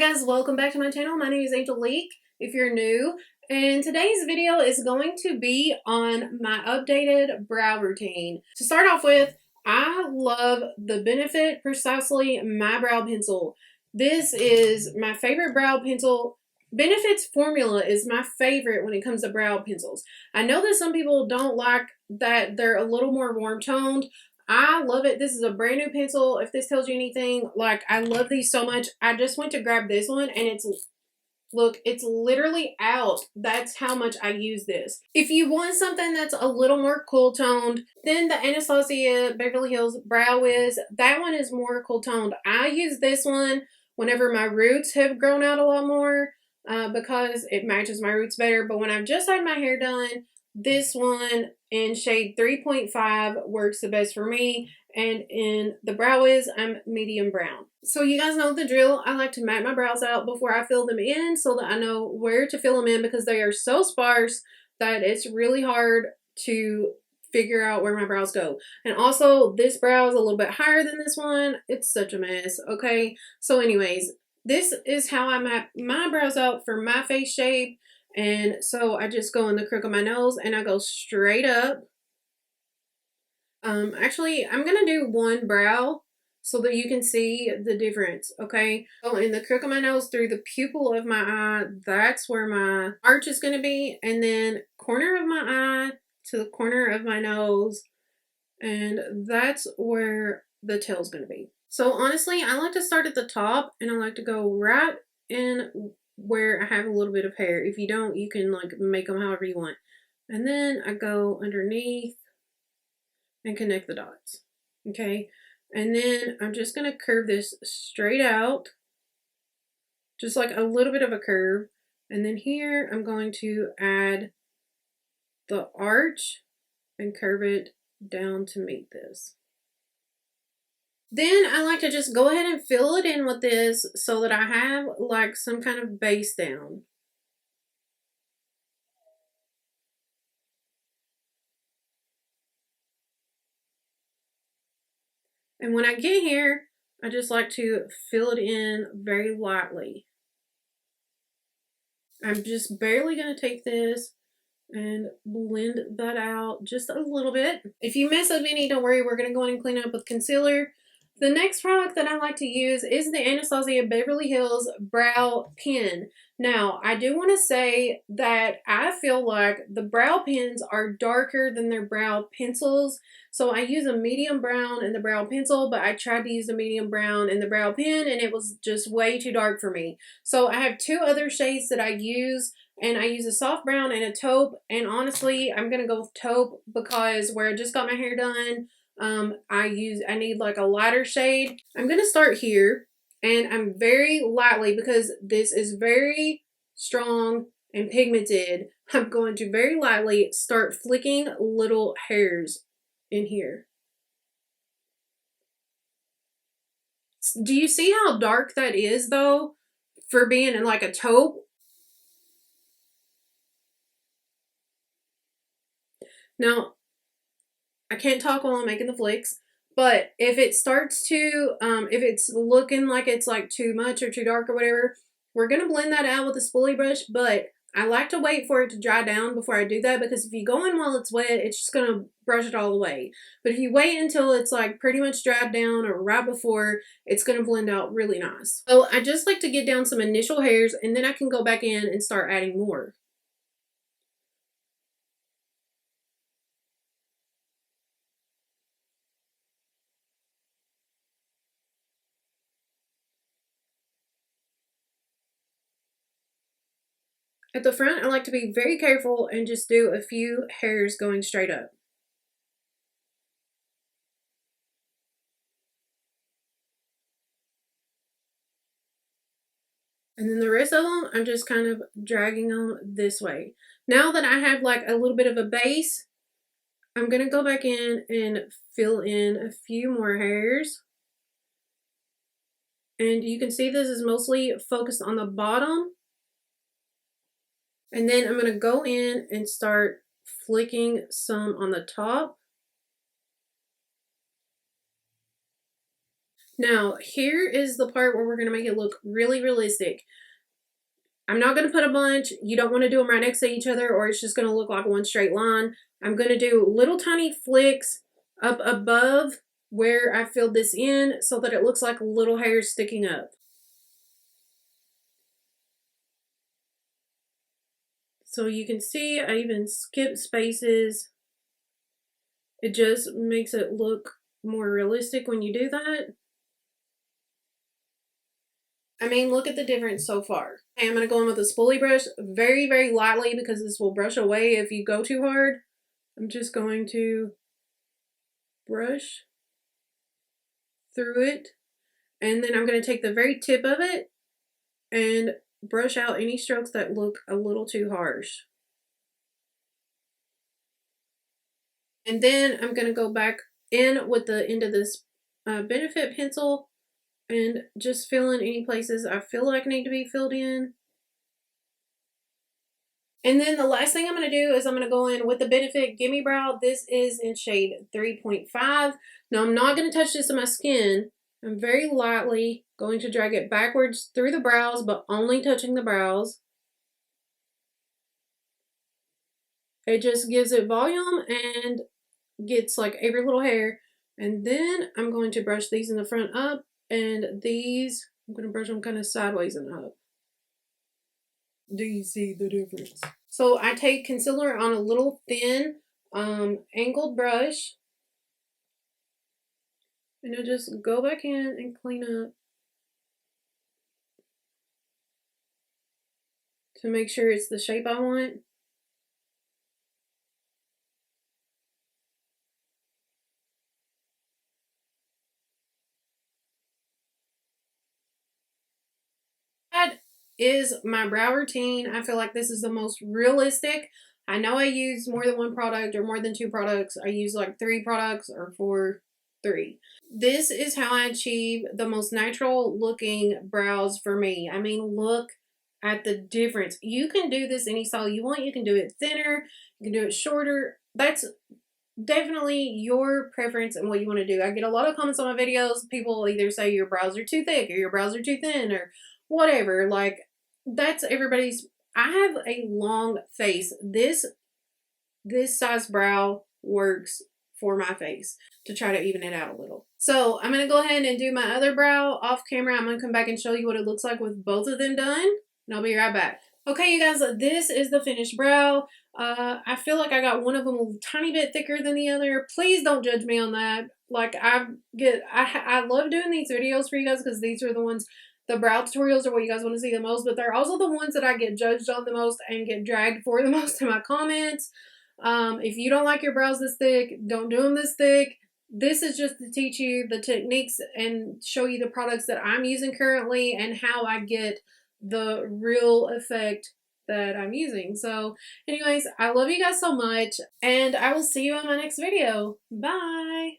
guys, welcome back to my channel. My name is Angelique if you're new, and today's video is going to be on my updated brow routine. To start off with, I love the Benefit Precisely My Brow Pencil. This is my favorite brow pencil. Benefit's formula is my favorite when it comes to brow pencils. I know that some people don't like that they're a little more warm toned. I love it. This is a brand new pencil. If this tells you anything, like, I love these so much. I just went to grab this one and it's literally out. That's how much I use this. If you want something that's a little more cool toned, then the Anastasia Beverly Hills Brow Wiz, that one is more cool toned. I use this one whenever my roots have grown out a lot more because it matches my roots better. But when I've just had my hair done, this one in shade 3.5 works the best for me, and in the Brow Wiz, I'm medium brown. So you guys know the drill. I like to map my brows out before I fill them in so that I know where to fill them in, because they are so sparse that it's really hard to figure out where my brows go. And also, this brow is a little bit higher than this one. It's such a mess, okay? So anyways, this is how I map my brows out for my face shape. And so I just go in the crook of my nose and I go straight up. Actually, I'm going to do one brow so that you can see the difference, okay? So in the crook of my nose through the pupil of my eye, that's where my arch is going to be. And then corner of my eye to the corner of my nose. And that's where the tail's going to be. So honestly, I like to start at the top and I like to go right in where I have a little bit of hair. If you don't, you can like make them however you want. And then I go underneath and connect the dots. Okay. And then I'm just going to curve this straight out. Just like a little bit of a curve. And then here I'm going to add the arch and curve it down to meet this. Then I like to just go ahead and fill it in with this so that I have like some kind of base down. And when I get here, I just like to fill it in very lightly. I'm just barely going to take this and blend that out just a little bit. If you mess up any, don't worry, we're going to go in and clean up with concealer. The next product that I like to use is the Anastasia Beverly Hills Brow Pen. Now, I do want to say that I feel like the brow pens are darker than their brow pencils. So I use a medium brown in the brow pencil, but I tried to use a medium brown in the brow pen and it was just way too dark for me. So I have two other shades that I use. And I use a soft brown and a taupe. And honestly, I'm going to go with taupe because where I just got my hair done, I need like a lighter shade. I'm going to start here, and I'm very lightly, because this is very strong and pigmented, I'm going to very lightly start flicking little hairs in here. Do you see how dark that is though for being in like a taupe? Now, I can't talk while I'm making the flicks, but if it starts to, if it's looking like it's like too much or too dark or whatever, we're going to blend that out with a spoolie brush, but I like to wait for it to dry down before I do that, because if you go in while it's wet, it's just going to brush it all away. But if you wait until it's like pretty much dried down or right before, it's going to blend out really nice. So I just like to get down some initial hairs, and then I can go back in and start adding more. At the front, I like to be very careful and just do a few hairs going straight up. And then the rest of them, I'm just kind of dragging them this way. Now that I have like a little bit of a base, I'm going to go back in and fill in a few more hairs. And you can see this is mostly focused on the bottom. And then I'm going to go in and start flicking some on the top. Now, here is the part where we're going to make it look really realistic. I'm not going to put a bunch. You don't want to do them right next to each other or it's just going to look like one straight line. I'm going to do little tiny flicks up above where I filled this in so that it looks like little hairs sticking up. So you can see I even skip spaces. It just makes it look more realistic when you do that. I mean, look at the difference so far. Okay, I'm going to go in with a spoolie brush very, very lightly because this will brush away if you go too hard. I'm just going to brush through it. And then I'm going to take the very tip of it and brush out any strokes that look a little too harsh. And then I'm going to go back in with the end of this Benefit pencil and just fill in any places I feel like need to be filled in. And then the last thing I'm going to do is I'm going to go in with the Benefit Gimme Brow. This is in shade 3.5. Now I'm not going to touch this on my skin. I'm very lightly going to drag it backwards through the brows, but only touching the brows. It just gives it volume and gets like every little hair. And then I'm going to brush these in the front up, and these, I'm going to brush them kind of sideways and up. Do you see the difference? So I take concealer on a little thin angled brush, and I just go back in and clean up to make sure it's the shape I want. That is my brow routine. I feel like this is the most realistic. I know I use more than one product or more than two products. I use like 3 products or 4, 3. This is how I achieve the most natural looking brows for me. I mean, look at the difference. You can do this any style you want. You can do it thinner. You can do it shorter. That's definitely your preference and what you want to do. I get a lot of comments on my videos. People either say your brows are too thick or your brows are too thin or whatever. Like, that's everybody's. I have a long face. This size brow works for my face to try to even it out a little. So I'm going to go ahead and do my other brow off camera. I'm going to come back and show you what it looks like with both of them done. And I'll be right back. Okay, you guys, this is the finished brow. I feel like I got one of them a tiny bit thicker than the other. Please don't judge me on that. Like, I love doing these videos for you guys because these are the ones, the brow tutorials are what you guys want to see the most, but they're also the ones that I get judged on the most and get dragged for the most in my comments. If you don't like your brows this thick, don't do them this thick. This is just to teach you the techniques and show you the products that I'm using currently and how I get the real effect that I'm using. So anyways, I love you guys so much and I will see you in my next video. Bye.